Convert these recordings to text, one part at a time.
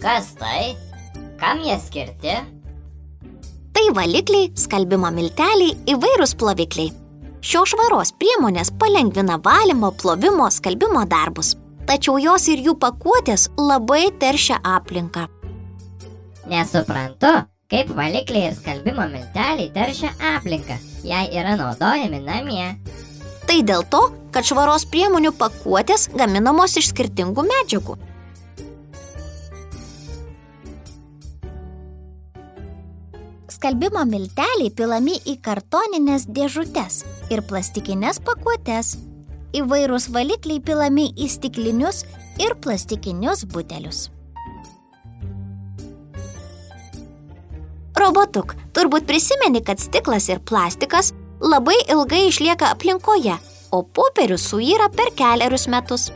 Kas tai? Kam jie skirti? Tai valikliai, skalbimo milteliai, įvairūs plovikliai. Šios švaros priemonės palengvina valymo, plovimo, skalbimo darbus. Tačiau jos ir jų pakuotės labai teršia aplinką. Nesuprantu, kaip valikliai ir skalbimo milteliai teršia aplinką, jei yra naudojami namie. Tai dėl to, kad švaros priemonių pakuotės gaminamos iš skirtingų medžiagų. Skalbimo milteliai pilami į kartoninės dėžutes ir plastikines pakuotes. Įvairūs valikliai pilami į stiklinius ir plastikinius butelius. Robotuk, turbūt prisimeni, kad stiklas ir plastikas labai ilgai išlieka aplinkoje, o popierius suyra per kelerius metus.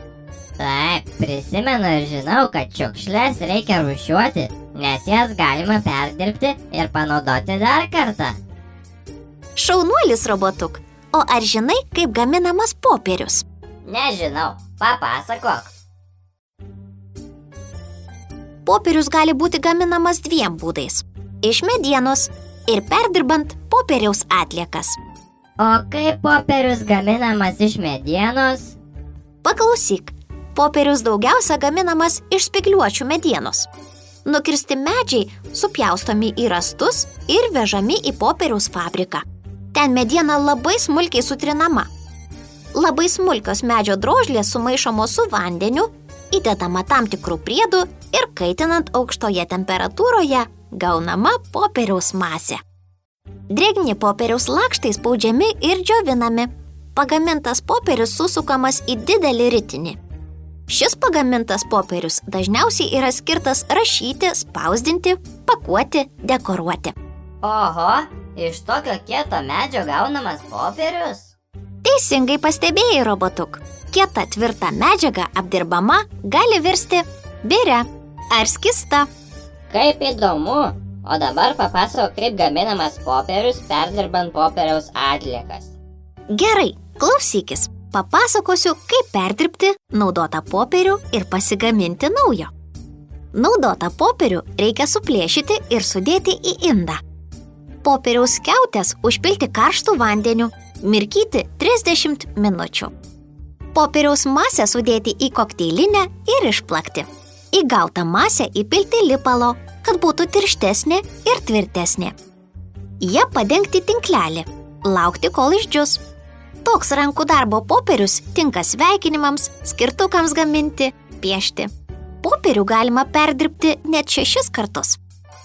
Taip, prisimenu ir žinau, kad šiukšles reikia rūšiuoti, nes jas galima perdirbti ir panaudoti dar kartą. Šaunuolis, Robotuk, o ar žinai, kaip gaminamas popierius? Nežinau, papasakok. Popierius gali būti gaminamas dviem būdais. Iš medienos ir perdirbant popieriaus atliekas. O kaip popierius gaminamas iš medienos? Paklausyk, popierius daugiausia gaminamas iš spygliuočių medienos. Nukirsti medžiai supjaustomi į rąstus ir vežami į popieriaus fabriką. Ten mediena labai smulkiai sutrinama. Labai smulkios medžio drožlės sumaišomos su vandeniu, įdedama tam tikrų priedų ir kaitinant aukštoje temperatūroje gaunama popieriaus masė. Drėgni popieriaus lakštai spaudžiami ir džiovinami. Pagamintas popierius susukamas į didelį ritinį. Šis pagamintas popierius dažniausiai yra skirtas rašyti, spausdinti, pakuoti, dekoruoti. Oho, iš tokio kieto medžio gaunamas popierius? Teisingai pastebėjai, Robotuk. Kieta tvirta medžiaga apdirbama gali virsti biria ar skista. Kaip įdomu. O dabar papasakok, kaip gaminamas popierius perdirbant popieriaus atliekas. Gerai, klausykis. Papasakosiu, kaip perdirbti naudotą popierių ir pasigaminti naujo. Naudotą popierių reikia suplėšyti ir sudėti į indą. Popieriaus skiautes užpilti karštų vandeniu, mirkyti 30 minučių. Popieriaus masę sudėti į kokteilinę ir išplakti. Į gautą masę įpilti lipalo, kad būtų tirštesnė ir tvirtesnė. Ja padengti tinklelį, laukti, kol išdžius. Toks rankų darbo popierius tinka sveikinimams, skirtukams gaminti, piešti. Popierių galima perdirbti net 6 kartus.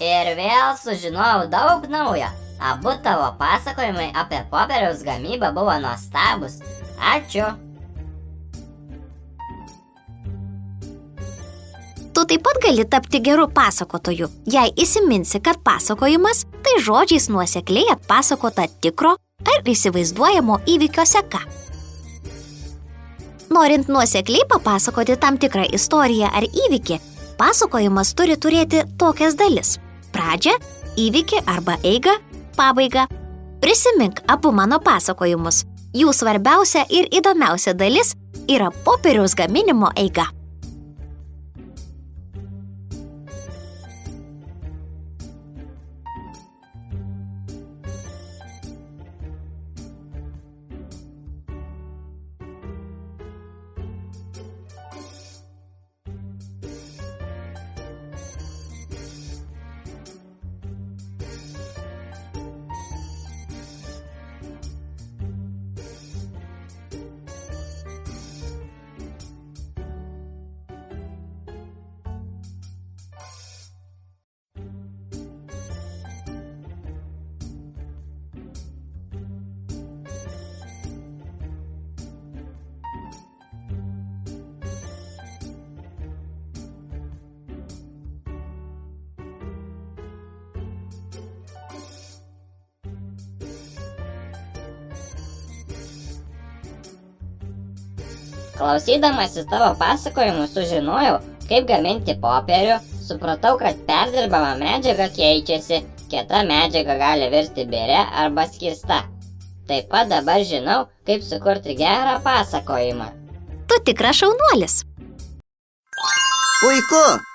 Ir vėl sužinojau daug naujo. Abu tavo pasakojimai apie popieriaus gamybą buvo nuostabus. Ačiū. Tu taip pat gali tapti geru pasakotoju, jei įsiminsi, kad pasakojimas tai žodžiais nuosekliai atpasakota tikro ar įsivaizduojamo įvykio seka. Norint nuosekliai papasakoti tam tikrą istoriją ar įvykį, pasakojimas turi turėti tokias dalis: pradžią, įvykį arba eigą, pabaigą. Prisimink abu mano pasakojimus. Jų svarbiausia ir įdomiausia dalis yra popieriaus gaminimo eiga. Klausydamasis tavo pasakojimų sužinojau, kaip gaminti popierių, supratau, kad perdirbama medžiaga keičiasi, kieta medžiaga gali virsti biria arba skista. Taip pat dabar žinau, kaip sukurti gerą pasakojimą. Tu tikras šaunuolis. Puiku!